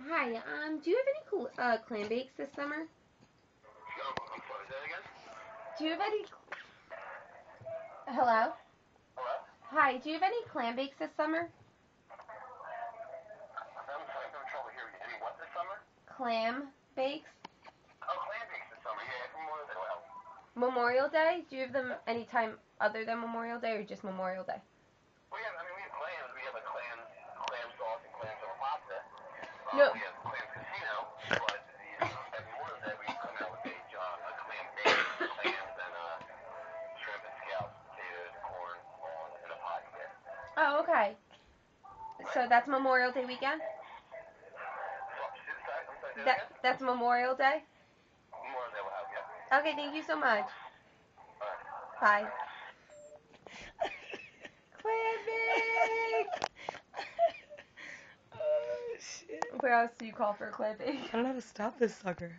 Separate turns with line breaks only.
Hi, do you have any clam bakes this summer?
I'm sorry, say that again?
Do you have any... Hello?
Hello?
Hi, do you have any clam bakes this summer?
I'm sorry, I'm having trouble hearing you. Any what this summer?
Clam bakes?
Oh, clam bakes this summer. Yeah, from Memorial Day will help.
Memorial Day? Do you have them any time other than Memorial Day or just Memorial Day?
We have clams. We have a clam sauce and clams on pasta.
No.
We have clams casino, but at Memorial Day we come out with a clam bake, clams and shrimp and scallops, potatoes, corn, all in a pot. Yeah.
Oh, okay. So that's Memorial Day weekend?
I'm sorry, say that again?
That's Memorial Day?
Memorial Day will help. Yeah.
Okay, thank you so much.
All right.
Bye. Clam bake!
Oh, shit.
Where else do you call for a clam bake?
I don't know how to stop this sucker.